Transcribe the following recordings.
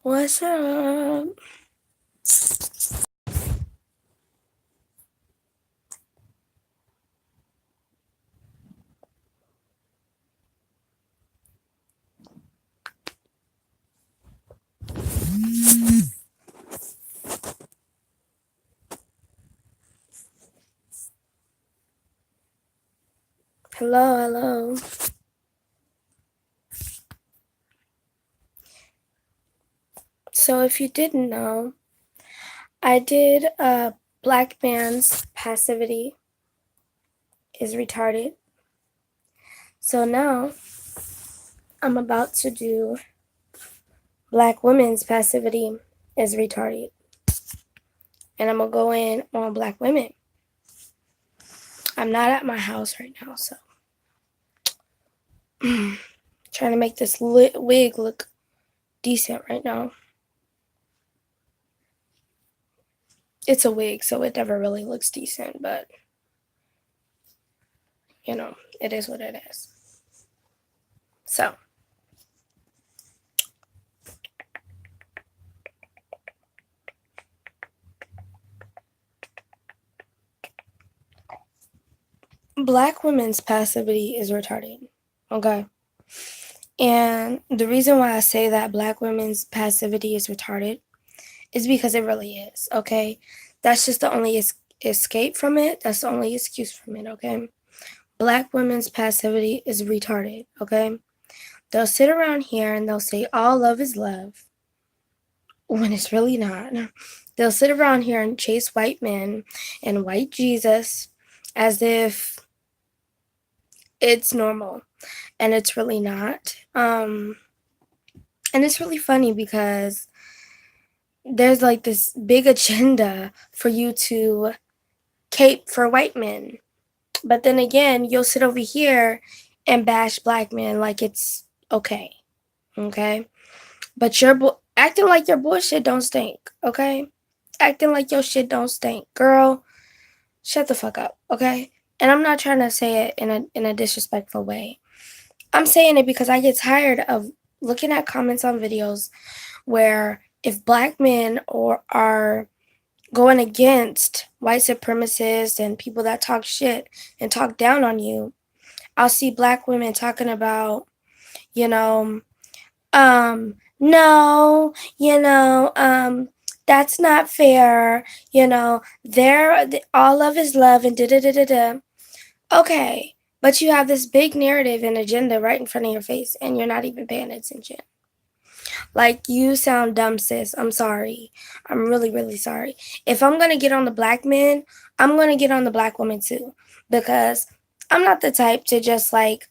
What's up? Hello, hello. So if you didn't know, I did a black man's passivity is retarded. So now I'm about to do black women's passivity is retarded. And I'm going to go in on black women. I'm not at my house right now, so trying to make this wig look decent right now. It's a wig, so it never really looks decent, but you know, it is what it is. So black women's passivity is retarded, okay? And the reason why I say that black women's passivity is retarded is because it really is, okay? That's just the only escape from it. That's the only excuse from it, okay? Black women's passivity is retarded, okay? They'll sit around here and they'll say all love is love when it's really not. They'll sit around here and chase white men and white Jesus as if it's normal, and it's really not. And it's really funny because there's like this big agenda for you to cape for white men, but then again, you'll sit over here and bash black men like it's okay, but you're acting like your bullshit don't stink, okay? Acting like your shit don't stink, girl. Shut the fuck up, okay? And I'm not trying to say it in a disrespectful way. I'm saying it because I get tired of looking at comments on videos where if black men are going against white supremacists and people that talk shit and talk down on you, I'll see black women talking about, no, that's not fair, all love is love and da-da-da-da-da. Okay, but you have this big narrative and agenda right in front of your face, and you're not even paying attention. Like, you sound dumb, sis. I'm sorry. I'm really, really sorry. If I'm going to get on the black men, I'm going to get on the black women too. Because I'm not the type to just, like,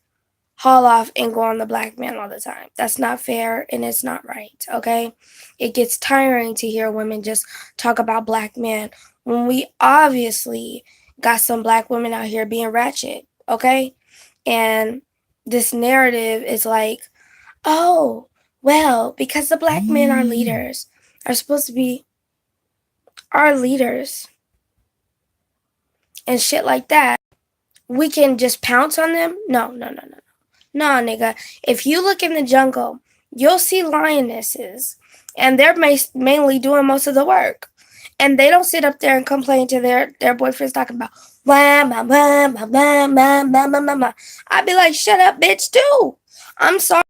haul off and go on the black man all the time. That's not fair, and it's not right, okay? It gets tiring to hear women just talk about black men when we obviously got some black women out here being ratchet, okay? And this narrative is like, oh, well, because the black men are leaders, are supposed to be our leaders and shit like that, we can just pounce on them? No. No, nigga. If you look in the jungle, you'll see lionesses, and they're mainly doing most of the work. And they don't sit up there and complain to their boyfriends talking about wah, wah, wah, wah, wah, wah, wah, wah, wah, wah. I'd be like, shut up, bitch, too. I'm sorry.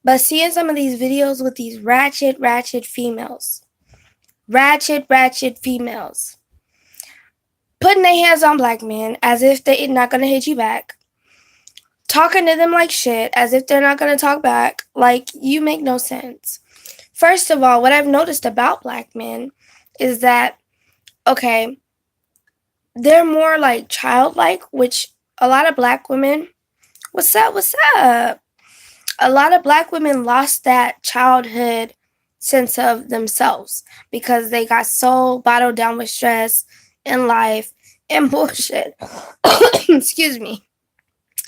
But seeing some of these videos with these ratchet females, putting their hands on black men as if they're not gonna hit you back, talking to them like shit as if they're not gonna talk back, like, you make no sense. First of all, what I've noticed about black men is that, okay, they're more like childlike, which a lot of black women, what's up? A lot of black women lost that childhood sense of themselves because they got so bottled down with stress in life and bullshit. Excuse me.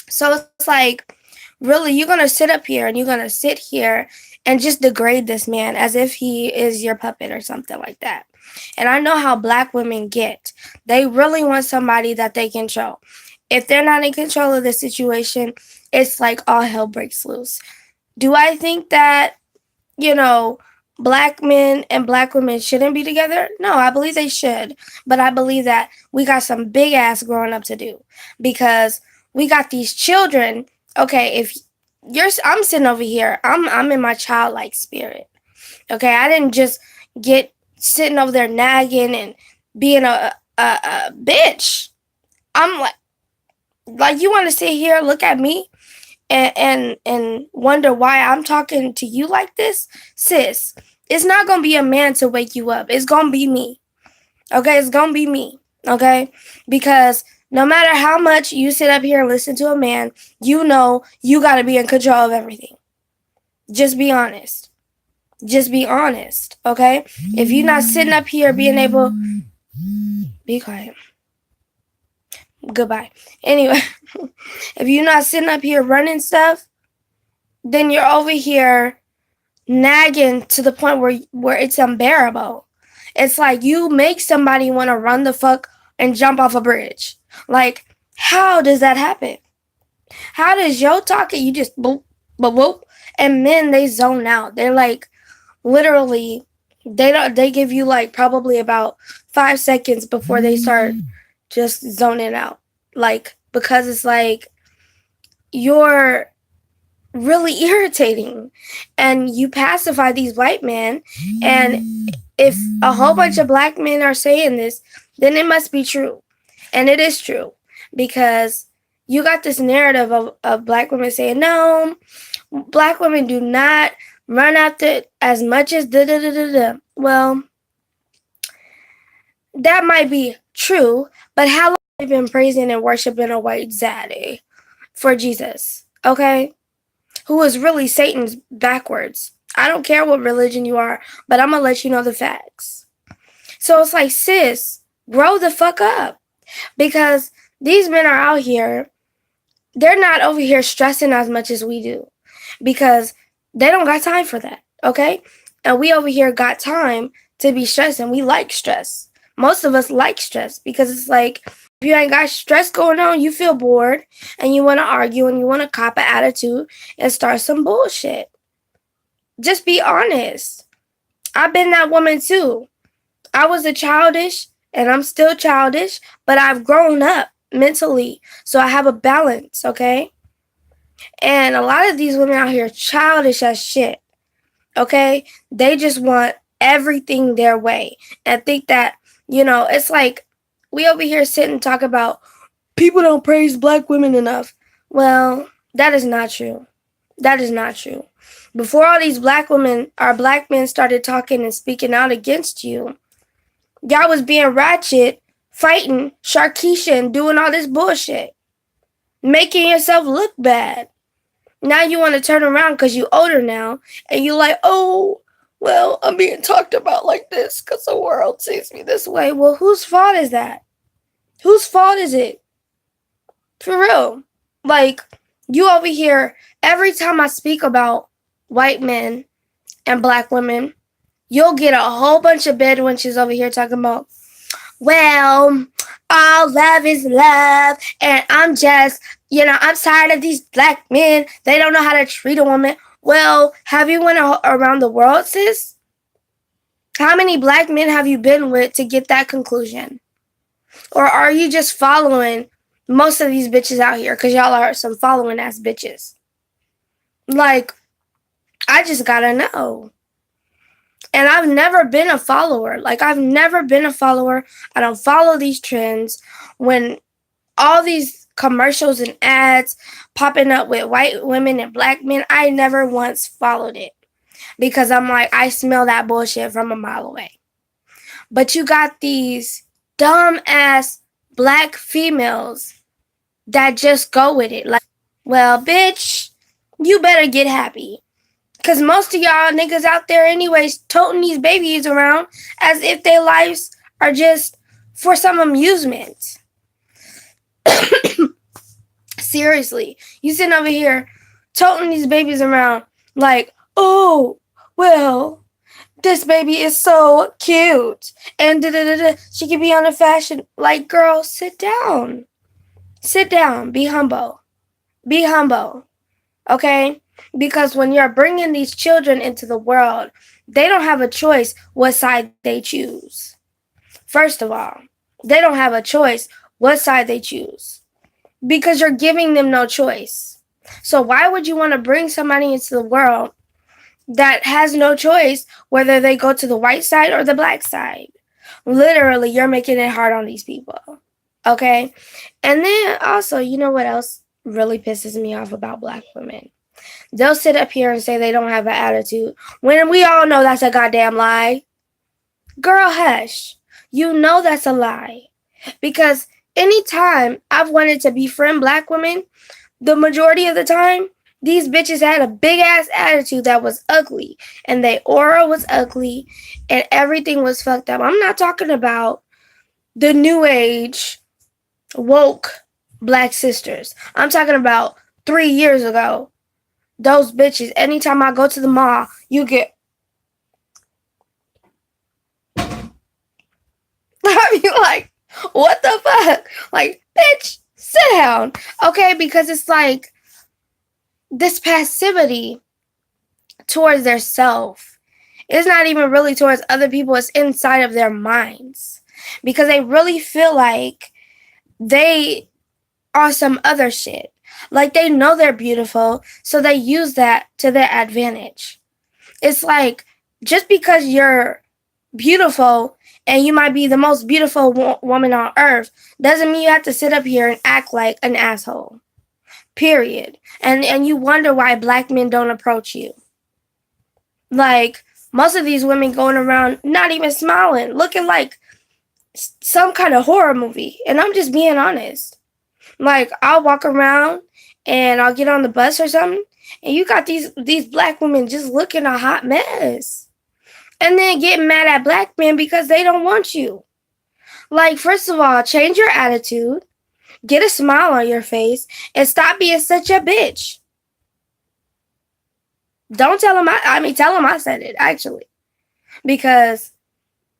So it's like, really, you're going to sit up here and you're going to sit here and just degrade this man as if he is your puppet or something like that. And I know how black women get. They really want somebody that they control. If they're not in control of the situation, it's like all hell breaks loose. Do I think that you know, black men and black women shouldn't be together. No, I believe they should. But I believe that we got some big ass growing up to do because we got these children. Okay, if I'm sitting over here, I'm in my childlike spirit. Okay, I didn't just get sitting over there nagging and being a bitch. I'm like you want to sit here, look at me, and wonder why I'm talking to you like this, sis. It's not gonna be a man to wake you up. It's gonna be me. Okay, it's gonna be me. Okay, because no matter how much you sit up here and listen to a man, you know you gotta be in control of everything. Just be honest. Just be honest. Okay, if you're not sitting up here being able, be quiet. Goodbye. Anyway, if you're not sitting up here running stuff, then you're over here nagging to the point where it's unbearable. It's like you make somebody want to run the fuck and jump off a bridge. Like, how does that happen? How does yo talking? You just boop, boop, boop, and then they zone out. They're like, literally, they give you like probably about 5 seconds before they start just zoning out. Like, because it's like you're really irritating and you pacify these white men, and if a whole bunch of black men are saying this, then it must be true. And it is true because you got this narrative of black women saying, no, black women do not run after as much as da da da da da. Well, that might be true, but how long have you been praising and worshiping a white zaddy for Jesus? Okay? Who is really Satan's backwards. I don't care what religion you are, but I'm gonna let you know the facts. So it's like, sis, grow the fuck up. Because these men are out here, they're not over here stressing as much as we do. Because they don't got time for that, okay? And we over here got time to be stressing. We like stress. Most of us like stress because it's like, if you ain't got stress going on, you feel bored and you want to argue and you want to cop an attitude and start some bullshit. Just be honest. I've been that woman too. I was a childish and I'm still childish, but I've grown up mentally. So I have a balance, okay? And a lot of these women out here childish as shit, okay? They just want everything their way and think that, it's like we over here sit and talk about people don't praise black women enough. Well, that is not true. That is not true. Before all these black women or black men started talking and speaking out against you, y'all was being ratchet, fighting, Sharkeisha, and doing all this bullshit, making yourself look bad. Now you want to turn around because you older now, and you like, oh, well, I'm being talked about like this because the world sees me this way. Well, whose fault is that? Whose fault is it? For real. Like, you over here, every time I speak about white men and black women, you'll get a whole bunch of Bedouins over here talking about, well, all love is love, and I'm just, I'm tired of these black men. They don't know how to treat a woman. Well, have you went around the world, sis? How many black men have you been with to get that conclusion? Or are you just following most of these bitches out here because y'all are some following ass bitches? Like, I just gotta know. And I've never been a follower. I don't follow these trends. When all these commercials and ads popping up with white women and black men, I never once followed it. Because I'm like, I smell that bullshit from a mile away. But you got these dumb ass black females that just go with it. Like, well, bitch, you better get happy. Because most of y'all niggas out there anyways toting these babies around as if their lives are just for some amusement. Seriously. You sitting over here toting these babies around like, oh, well, this baby is so cute. And she could be on a fashion. Like, girl, sit down. Sit down. Be humble. Be humble. Okay? Because when you're bringing these children into the world, they don't have a choice what side they choose. First of all, they don't have a choice what side they choose because you're giving them no choice. So why would you want to bring somebody into the world that has no choice whether they go to the white side or the black side? Literally, you're making it hard on these people. Okay? And then also, you know what else really pisses me off about black women? They'll sit up here and say they don't have an attitude when we all know that's a goddamn lie. Girl, hush. You know that's a lie. Because anytime I've wanted to befriend black women, the majority of the time, these bitches had a big ass attitude that was ugly. And their aura was ugly. And everything was fucked up. I'm not talking about the new age woke black sisters. I'm talking about 3 years ago. Those bitches, anytime I go to the mall, you get I mean, like, what the fuck? Like, bitch, sit down. Okay, because it's like this passivity towards their self. It's not even really towards other people, it's inside of their minds. Because they really feel like they are some other shit. Like they know they're beautiful, so they use that to their advantage. It's like just because you're beautiful and you might be the most beautiful woman on earth doesn't mean you have to sit up here and act like an asshole. Period. And you wonder why black men don't approach you. Like most of these women going around not even smiling, looking like some kind of horror movie. And I'm just being honest. Like I'll walk around and I'll get on the bus or something, and you got these black women just looking a hot mess. And then getting mad at black men because they don't want you. Like, first of all, change your attitude, get a smile on your face, and stop being such a bitch. Don't tell them tell them I said it, actually. Because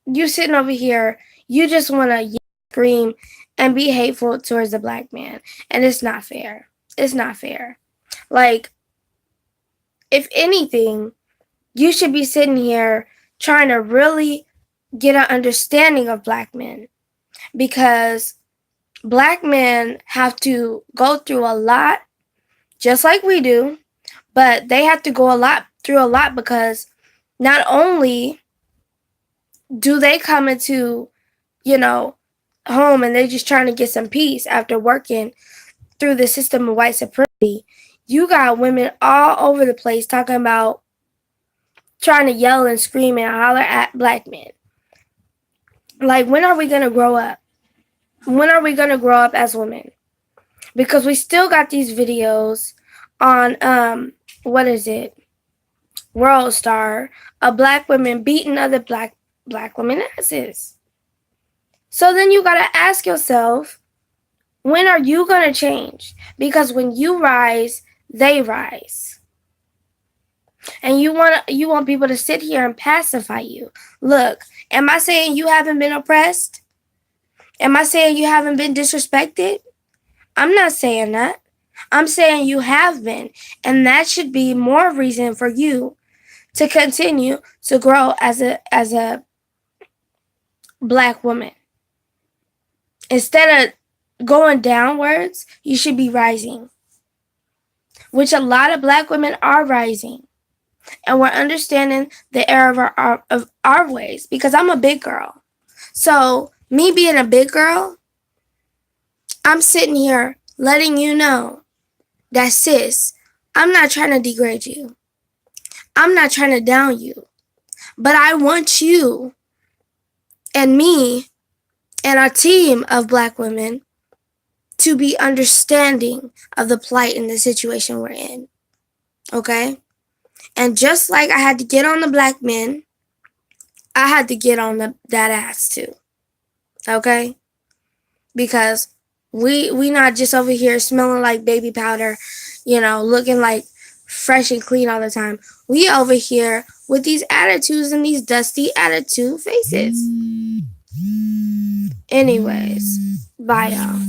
you sitting over here, you just want to scream and be hateful towards the black man. And it's not fair. It's not fair. Like, if anything, you should be sitting here trying to really get an understanding of black men. Because black men have to go through a lot, just like we do. But they have to go through a lot because not only do they come into, home and they're just trying to get some peace after working through the system of white supremacy, you got women all over the place talking about trying to yell and scream and holler at black men. Like, when are we going to grow up? When are we going to grow up as women? Because we still got these videos on, World Star, of black women beating other black women asses. So then you got to ask yourself, when are you going to change? Because when you rise, they rise. And you want people to sit here and pacify you. Look, am I saying you haven't been oppressed? Am I saying you haven't been disrespected? I'm not saying that. I'm saying you have been. And that should be more reason for you to continue to grow as a black woman. Instead of going downwards, you should be rising. Which a lot of black women are rising. And we're understanding the error of our ways. Because I'm a big girl. So, me being a big girl, I'm sitting here letting you know that, sis, I'm not trying to degrade you. I'm not trying to down you. But I want you and me and our team of black women to be understanding of the plight and the situation we're in. Okay? And just like I had to get on the black men, I had to get on that ass too. Okay? Because we not just over here smelling like baby powder, looking like fresh and clean all the time. We over here with these attitudes and these dusty attitude faces. Anyways, bye y'all.